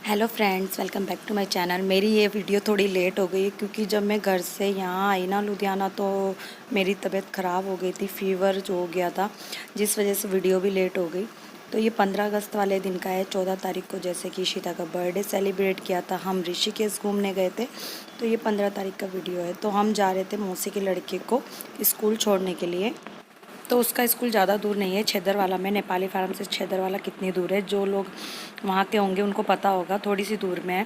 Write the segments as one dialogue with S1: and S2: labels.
S1: Hello friends, welcome back to my channel. मेरी ये video थोड़ी लेट हो गई क्योंकि जब मैं घर से यहाँ आई ना लुधियाना तो मेरी तबीयत ख़राब हो गई थी, फीवर जो हो गया था, जिस वजह से वीडियो भी लेट हो गई। तो ये 15 अगस्त वाले दिन का है। 14 तारीख को जैसे कि ईशिता का बर्थडे सेलिब्रेट किया था, हम ऋषिकेश घूमने गए थे। तो ये 15 तारीख का वीडियो है। तो हम जा रहे थे मौसी के लड़के को स्कूल छोड़ने के लिए। तो उसका स्कूल ज़्यादा दूर नहीं है, छेदरवाला में। नेपाली फार्म से छेदरवाला कितनी दूर है, जो लोग वहाँ के होंगे उनको पता होगा, थोड़ी सी दूर में है।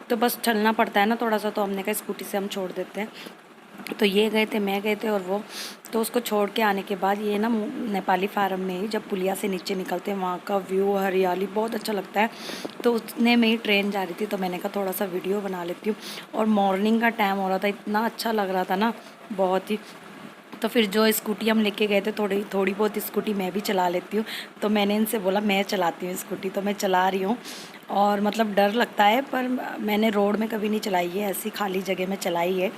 S1: तो बस चलना पड़ता है ना थोड़ा सा, तो हमने कहा स्कूटी से हम छोड़ देते हैं। तो ये गए थे, मैं गए थे और वो। तो उसको छोड़ के आने के बाद ये ना नेपाली फार्म में ही जब पुलिया से नीचे निकलते हैं, वहाँ का व्यू हरियाली बहुत अच्छा लगता है। तो उतने में ही ट्रेन जा रही थी, तो मैंने कहा थोड़ा सा वीडियो बना लेती हूँ। और मॉर्निंग का टाइम हो रहा था, इतना अच्छा लग रहा था ना, बहुत ही। तो फिर जो स्कूटी हम लेके गए थे, थोड़ी थोड़ी बहुत स्कूटी मैं भी चला लेती हूँ। तो मैंने इनसे बोला मैं चलाती हूँ स्कूटी, तो मैं चला रही हूँ। और मतलब डर लगता है, पर मैंने रोड में कभी नहीं चलाई है, ऐसी खाली जगह में चलाई है।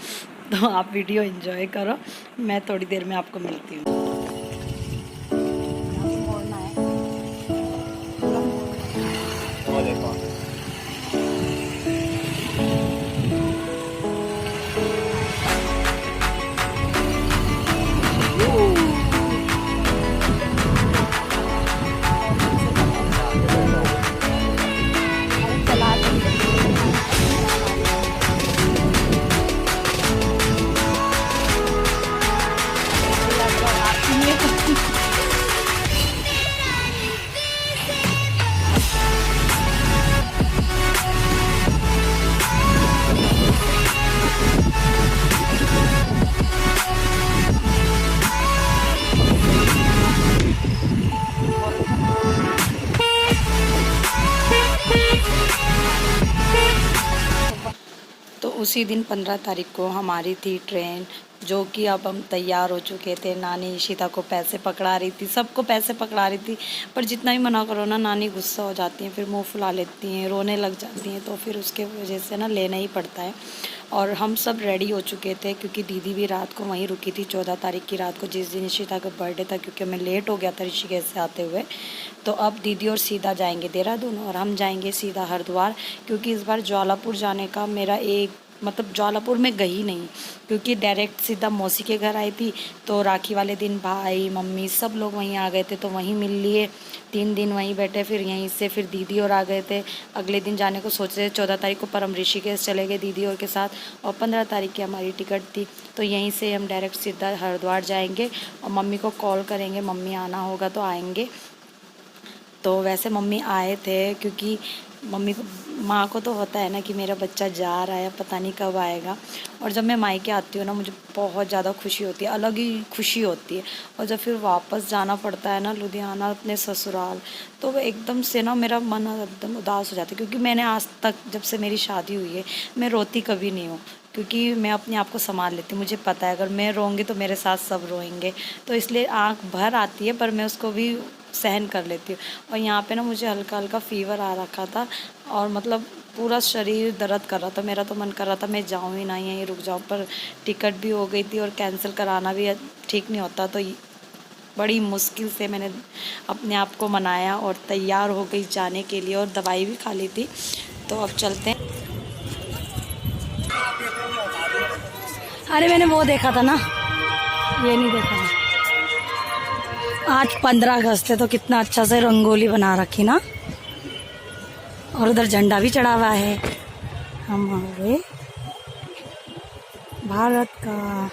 S1: तो आप वीडियो एंजॉय करो, मैं थोड़ी देर में आपको मिलती हूँ। तो उसी दिन 15 तारीख को हमारी थी ट्रेन, जो कि अब हम तैयार हो चुके थे। नानी ईशिता को पैसे पकड़ा रही थी, सबको पैसे पकड़ा रही थी, पर जितना भी मना करो ना, नानी गुस्सा हो जाती हैं, फिर मुंह फुला लेती हैं, रोने लग जाती हैं। तो फिर उसके वजह से ना लेना ही पड़ता है। और हम सब रेडी हो चुके थे क्योंकि दीदी भी रात को वहीं रुकी थी, 14 तारीख की रात को, जिस दिन ईशिता का बर्थडे था, क्योंकि हमें लेट हो गया था ऋषिकेश से आते हुए। तो अब दीदी और सीधा जाएंगे देहरादून और हम जाएंगे सीधा हरिद्वार, क्योंकि इस बार ज्वालापुर जाने का मेरा एक मतलब ज्वालापुर में गई नहीं, क्योंकि डायरेक्ट सीधा मौसी के घर आई थी। तो राखी वाले दिन भाई मम्मी सब लोग वहीं आ गए थे, तो वहीं मिल लिए, 3 दिन वहीं बैठे। फिर यहीं से फिर दीदी और आ गए थे। अगले दिन जाने को सोच रहे थे 14 तारीख को, पर हम ऋषिकेश चले गए दीदी और के साथ। और 15 तारीख की हमारी टिकट थी, तो यहीं से हम डायरेक्ट सीधा हरिद्वार जाएंगे और मम्मी को कॉल करेंगे, मम्मी आना होगा तो आएंगे। तो वैसे मम्मी आए थे क्योंकि मम्मी को, माँ को तो होता है ना कि मेरा बच्चा जा रहा है, पता नहीं कब आएगा। और जब मैं मायके आती हूँ ना, मुझे बहुत ज़्यादा खुशी होती है, अलग ही खुशी होती है। और जब फिर वापस जाना पड़ता है ना लुधियाना अपने ससुराल, तो वो एकदम से ना मेरा मन एकदम उदास हो जाता है। क्योंकि मैंने आज तक, जब से मेरी शादी हुई है, मैं रोती कभी नहीं हूँ, क्योंकि मैं अपने आप को संभाल लेती हूँ। मुझे पता है अगर मैं रोऊंगी तो मेरे साथ सब रोएंगे, तो इसलिए आँख भर आती है, पर मैं उसको भी सहन कर लेती हूँ। और यहाँ पे ना मुझे हल्का हल्का फीवर आ रखा था, और मतलब पूरा शरीर दर्द कर रहा था। मेरा तो मन कर रहा था मैं जाऊँ ही ना, यहीं रुक जाऊँ, पर टिकट भी हो गई थी और कैंसिल कराना भी ठीक नहीं होता। तो बड़ी मुश्किल से मैंने अपने आप को मनाया और तैयार हो गई जाने के लिए, और दवाई भी खा ली थी। तो अब चलते हैं। अरे मैंने वो देखा था ना, ये नहीं देखा था। आज 15 अगस्त है, तो कितना अच्छा से रंगोली बना रखी ना, और उधर झंडा भी चढ़ा हुआ है हमारे भारत का।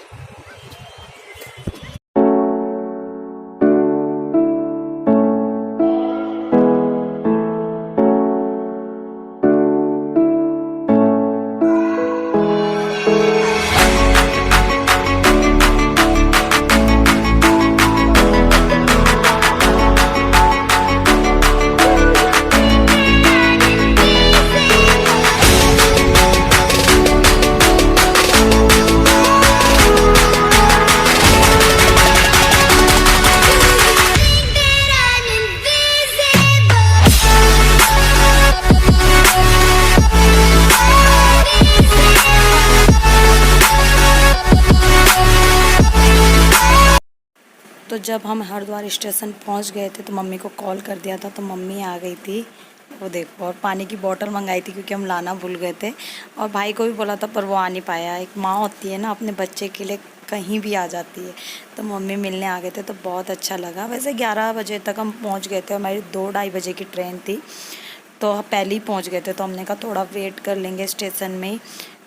S1: तो जब हम हरिद्वार स्टेशन पहुंच गए थे, तो मम्मी को कॉल कर दिया था, तो मम्मी आ गई थी वो देखो, और पानी की बोतल मंगाई थी क्योंकि हम लाना भूल गए थे, और भाई को भी बोला था पर वो आ नहीं पाया। एक माँ होती है ना, अपने बच्चे के लिए कहीं भी आ जाती है। तो मम्मी मिलने आ गए थे तो बहुत अच्छा लगा। वैसे 11 बजे तक हम पहुंच गए थे, हमारी 2-2:30 बजे की ट्रेन थी, तो हम पहले ही पहुंच गए थे। तो हमने कहा थोड़ा वेट कर लेंगे स्टेशन में ही,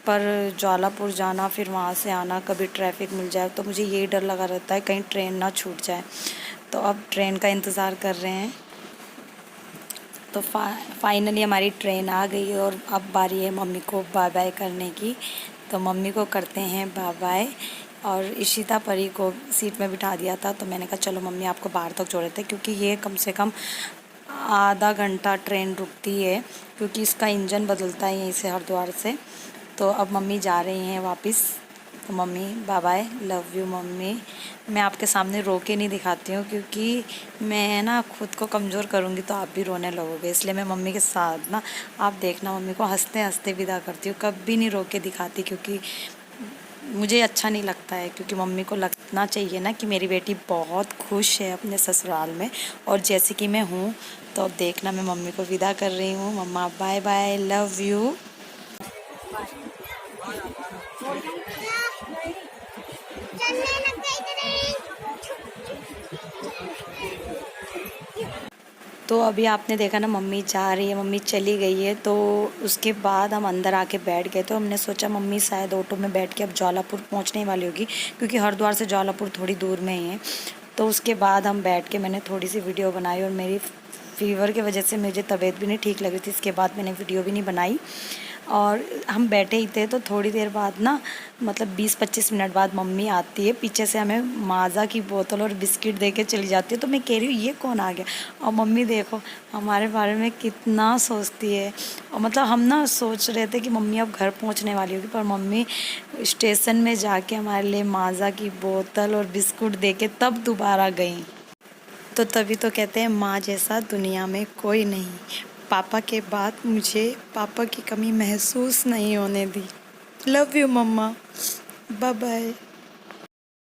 S1: पर ज्वालापुर जाना फिर वहाँ से आना, कभी ट्रैफिक मिल जाए, तो मुझे यही डर लगा रहता है कहीं ट्रेन ना छूट जाए। तो अब ट्रेन का इंतज़ार कर रहे हैं। तो फाइनली हमारी ट्रेन आ गई और अब बारी है मम्मी को बाय बाय करने की। तो मम्मी को करते हैं बाय बाय, और इशिता परी को सीट में बिठा दिया था। तो मैंने कहा चलो मम्मी आपको बाहर तक छोड़ देते, क्योंकि ये कम से कम आधा घंटा ट्रेन रुकती है, क्योंकि इसका इंजन बदलता है यहीं से हरिद्वार से। तो अब मम्मी जा रही हैं वापस। तो mummy bye bye, love you mummy. मैं आपके सामने रो के नहीं दिखाती हूँ, क्योंकि मैं ना खुद को कमज़ोर करूँगी तो आप भी रोने लगोगे, इसलिए मैं मम्मी के साथ ना, आप देखना मम्मी को हंसते हंसते विदा करती हूँ, कभी नहीं रो के दिखाती, क्योंकि मुझे अच्छा नहीं लगता है। क्योंकि मम्मी को लगना चाहिए ना कि मेरी बेटी बहुत खुश है अपने ससुराल में, और जैसे कि मैं हूँ। तो अब देखना मैं मम्मी को विदा कर रही हूँ। मम्मा बाय बाय, लव यू। तो अभी आपने देखा ना, मम्मी जा रही है, मम्मी चली गई है। तो उसके बाद हम अंदर आके बैठ गए। तो हमने सोचा मम्मी शायद ऑटो में बैठ के अब ज्वालापुर पहुंचने वाली होगी, क्योंकि हरिद्वार से ज्वालापुर थोड़ी दूर में ही है। तो उसके बाद हम बैठ के मैंने थोड़ी सी वीडियो बनाई, और मेरी फ़ीवर की वजह से मुझे तबीयत भी नहीं ठीक लग रही थी, इसके बाद मैंने वीडियो भी नहीं बनाई। और हम बैठे ही थे, तो थोड़ी देर बाद ना, मतलब 20-25 मिनट बाद मम्मी आती है, पीछे से हमें माज़ा की बोतल और बिस्किट दे के चली जाती है। तो मैं कह रही हूँ ये कौन आ गया। और मम्मी देखो हमारे बारे में कितना सोचती है। और मतलब हम ना सोच रहे थे कि मम्मी अब घर पहुँचने वाली होगी, पर मम्मी स्टेशन में जाके हमारे लिए माज़ा की बोतल और बिस्कुट दे के तब दोबारा गई। तो तभी तो कहते हैं माँ जैसा दुनिया में कोई नहीं। पापा के बाद मुझे पापा की कमी महसूस नहीं होने दी। Love you mama, bye bye.